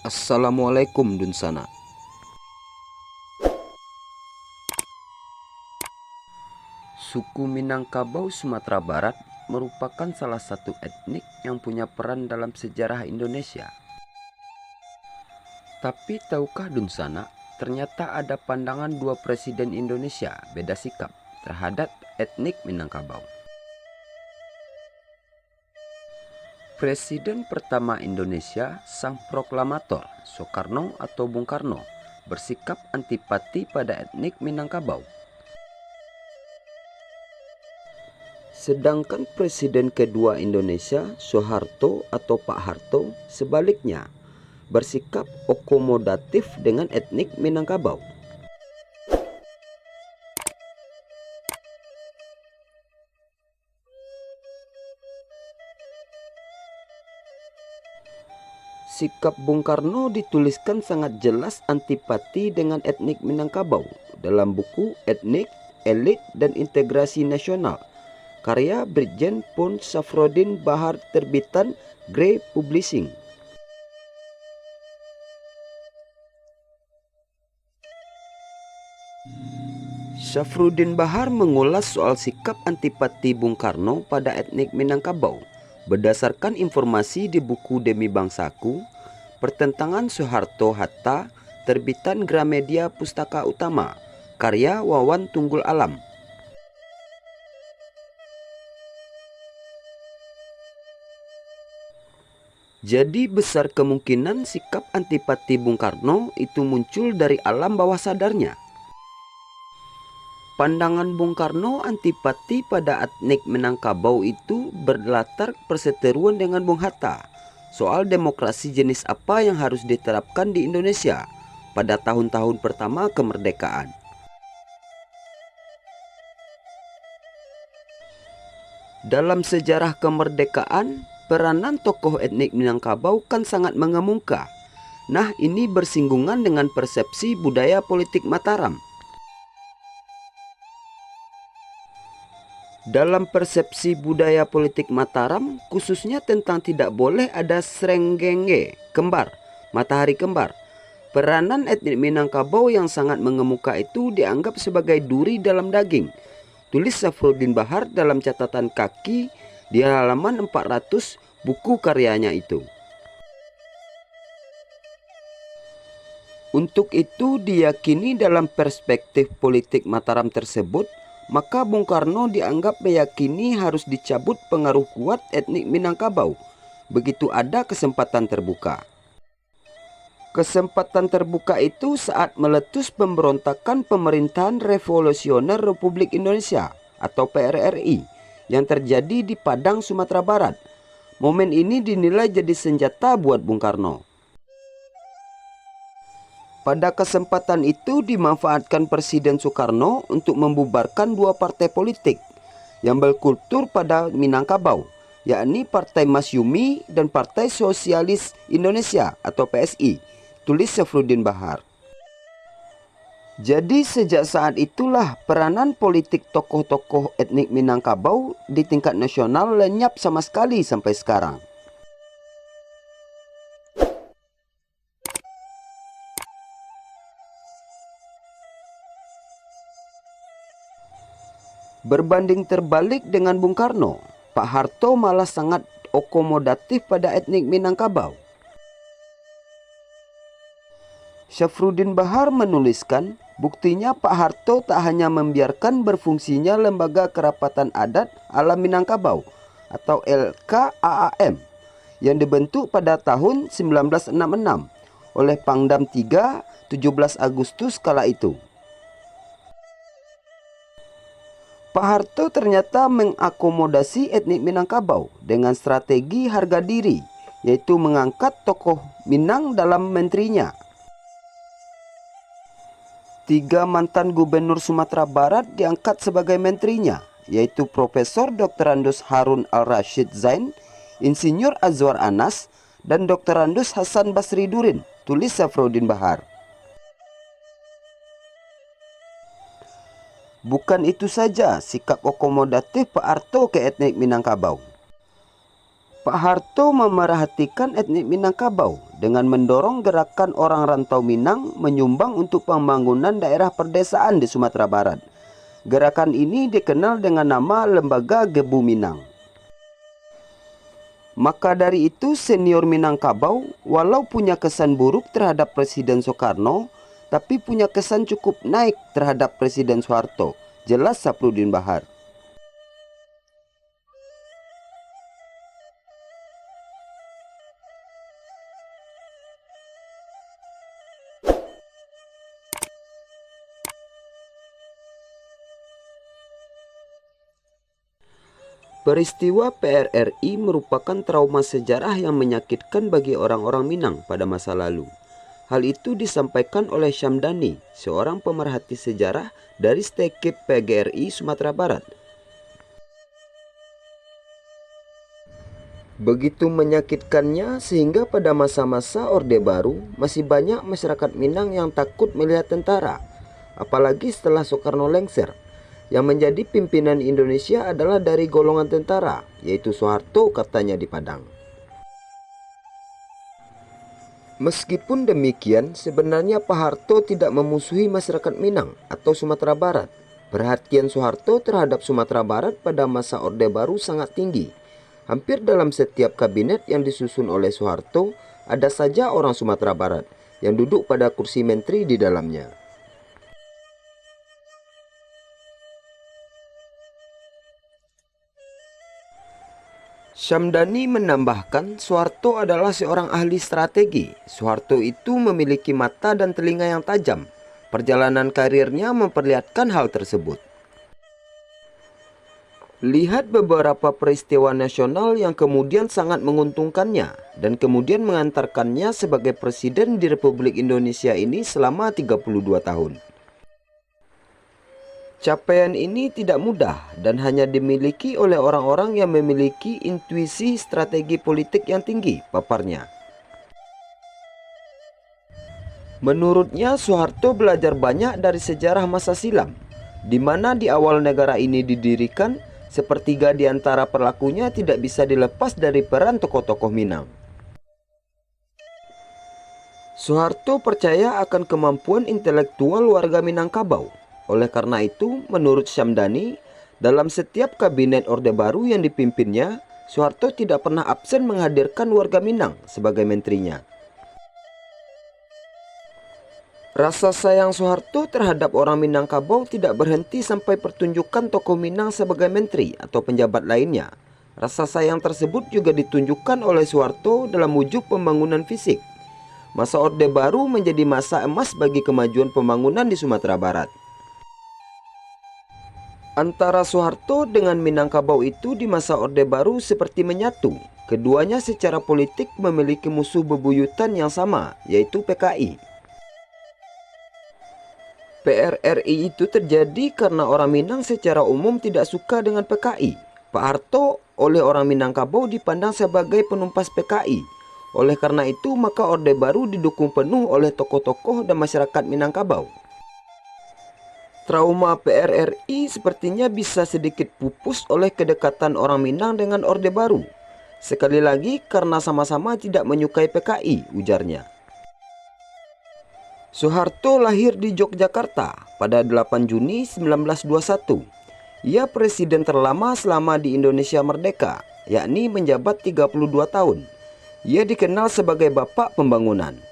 Assalamualaikum Dunsana. Suku Minangkabau Sumatera Barat merupakan salah satu etnik yang punya peran dalam sejarah Indonesia. Tapi tahukah Dunsana, ternyata ada pandangan dua presiden Indonesia beda sikap terhadap etnik Minangkabau. Presiden pertama Indonesia, sang proklamator Soekarno atau Bung Karno, bersikap antipati pada etnik Minangkabau. Sedangkan Presiden kedua Indonesia, Soeharto atau Pak Harto, sebaliknya bersikap akomodatif dengan etnik Minangkabau. Sikap Bung Karno dituliskan sangat jelas antipati dengan etnik Minangkabau dalam buku Etnik, Elit, dan Integrasi Nasional karya Brigjen Pol Safrudin Bahar terbitan Gray Publishing. Safrudin Bahar mengulas soal sikap antipati Bung Karno pada etnik Minangkabau berdasarkan informasi di buku Demi Bangsaku, Pertentangan Soeharto-Hatta, terbitan Gramedia Pustaka Utama, karya Wawan Tunggul Alam. Jadi besar kemungkinan sikap antipati Bung Karno itu muncul dari alam bawah sadarnya. Pandangan Bung Karno antipati pada etnik Minangkabau itu berlatar perseteruan dengan Bung Hatta soal demokrasi jenis apa yang harus diterapkan di Indonesia pada tahun-tahun pertama kemerdekaan. Dalam sejarah kemerdekaan, peranan tokoh etnik Minangkabau kan sangat mengemuka. Nah, ini bersinggungan dengan persepsi budaya politik Mataram. Dalam persepsi budaya politik Mataram, khususnya tentang tidak boleh ada srenggenge, kembar, matahari kembar, peranan etnik Minangkabau yang sangat mengemuka itu dianggap sebagai duri dalam daging. Tulis Safrudin Bahar dalam catatan kaki di halaman 400 buku karyanya itu. Untuk itu diyakini dalam perspektif politik Mataram tersebut, maka Bung Karno dianggap meyakini harus dicabut pengaruh kuat etnik Minangkabau begitu ada kesempatan terbuka. Kesempatan terbuka itu saat meletus pemberontakan Pemerintahan Revolusioner Republik Indonesia atau PRRI yang terjadi di Padang, Sumatera Barat. Momen ini dinilai jadi senjata buat Bung Karno. Pada kesempatan itu dimanfaatkan Presiden Soekarno untuk membubarkan dua partai politik yang berkultur pada Minangkabau, yakni Partai Masyumi dan Partai Sosialis Indonesia atau PSI, tulis Safrudin Bahar. Jadi sejak saat itulah peranan politik tokoh-tokoh etnik Minangkabau di tingkat nasional lenyap sama sekali sampai sekarang. Berbanding terbalik dengan Bung Karno, Pak Harto malah sangat akomodatif pada etnik Minangkabau. Safrudin Bahar menuliskan, buktinya Pak Harto tak hanya membiarkan berfungsinya Lembaga Kerapatan Adat ala Minangkabau atau LKAAM yang dibentuk pada tahun 1966 oleh Pangdam III 17 Agustus kala itu. Pak Harto ternyata mengakomodasi etnik Minangkabau dengan strategi harga diri, yaitu mengangkat tokoh Minang dalam menterinya. 3 mantan gubernur Sumatera Barat diangkat sebagai menterinya, yaitu Profesor Dr. Andus Harun Al-Rashid Zain, Insinyur Azwar Anas, dan Dr. Andus Hasan Basri Durin, tulis Safrudin Bahar. Bukan itu saja sikap akomodatif Pak Harto ke etnik Minangkabau. Pak Harto memerhatikan etnik Minangkabau dengan mendorong gerakan orang rantau Minang menyumbang untuk pembangunan daerah perdesaan di Sumatera Barat. Gerakan ini dikenal dengan nama Lembaga Gebu Minang. Maka dari itu senior Minangkabau walau punya kesan buruk terhadap Presiden Soekarno, tapi punya kesan cukup naik terhadap Presiden Soeharto, jelas Safruddin Bahar. Peristiwa PRRI merupakan trauma sejarah yang menyakitkan bagi orang-orang Minang pada masa lalu. Hal itu disampaikan oleh Syamdani, seorang pemerhati sejarah dari Stekip PGRI Sumatera Barat. Begitu menyakitkannya sehingga pada masa-masa Orde Baru masih banyak masyarakat Minang yang takut melihat tentara, apalagi setelah Soekarno lengser. Yang menjadi pimpinan Indonesia adalah dari golongan tentara, yaitu Soeharto katanya di Padang. Meskipun demikian, sebenarnya Pak Harto tidak memusuhi masyarakat Minang atau Sumatera Barat. Perhatian Soeharto terhadap Sumatera Barat pada masa Orde Baru sangat tinggi. Hampir dalam setiap kabinet yang disusun oleh Soeharto, ada saja orang Sumatera Barat yang duduk pada kursi menteri di dalamnya. Syamdani menambahkan, Soeharto adalah seorang ahli strategi. Soeharto itu memiliki mata dan telinga yang tajam. Perjalanan karirnya memperlihatkan hal tersebut. Lihat beberapa peristiwa nasional yang kemudian sangat menguntungkannya dan kemudian mengantarkannya sebagai presiden di Republik Indonesia ini selama 32 tahun. Capaian ini tidak mudah dan hanya dimiliki oleh orang-orang yang memiliki intuisi strategi politik yang tinggi, paparnya. Menurutnya Soeharto belajar banyak dari sejarah masa silam, di mana di awal negara ini didirikan, sepertiga di antara pelakunya tidak bisa dilepas dari peran tokoh-tokoh Minang. Soeharto percaya akan kemampuan intelektual warga Minangkabau. Oleh karena itu, menurut Syamdani, dalam setiap kabinet Orde Baru yang dipimpinnya, Soeharto tidak pernah absen menghadirkan warga Minang sebagai menterinya. Rasa sayang Soeharto terhadap orang Minangkabau tidak berhenti sampai pertunjukan tokoh Minang sebagai menteri atau penjabat lainnya. Rasa sayang tersebut juga ditunjukkan oleh Soeharto dalam wujud pembangunan fisik. Masa Orde Baru menjadi masa emas bagi kemajuan pembangunan di Sumatera Barat. Antara Soeharto dengan Minangkabau itu di masa Orde Baru seperti menyatu. Keduanya secara politik memiliki musuh bebuyutan yang sama, yaitu PKI. PRRI itu terjadi karena orang Minang secara umum tidak suka dengan PKI. Pak Harto oleh orang Minangkabau dipandang sebagai penumpas PKI. Oleh karena itu maka Orde Baru didukung penuh oleh tokoh-tokoh dan masyarakat Minangkabau. Trauma PRRI sepertinya bisa sedikit pupus oleh kedekatan orang Minang dengan Orde Baru. Sekali lagi karena sama-sama tidak menyukai PKI, ujarnya. Soeharto lahir di Yogyakarta pada 8 Juni 1921. Ia presiden terlama selama di Indonesia Merdeka, yakni menjabat 32 tahun. Ia dikenal sebagai Bapak Pembangunan.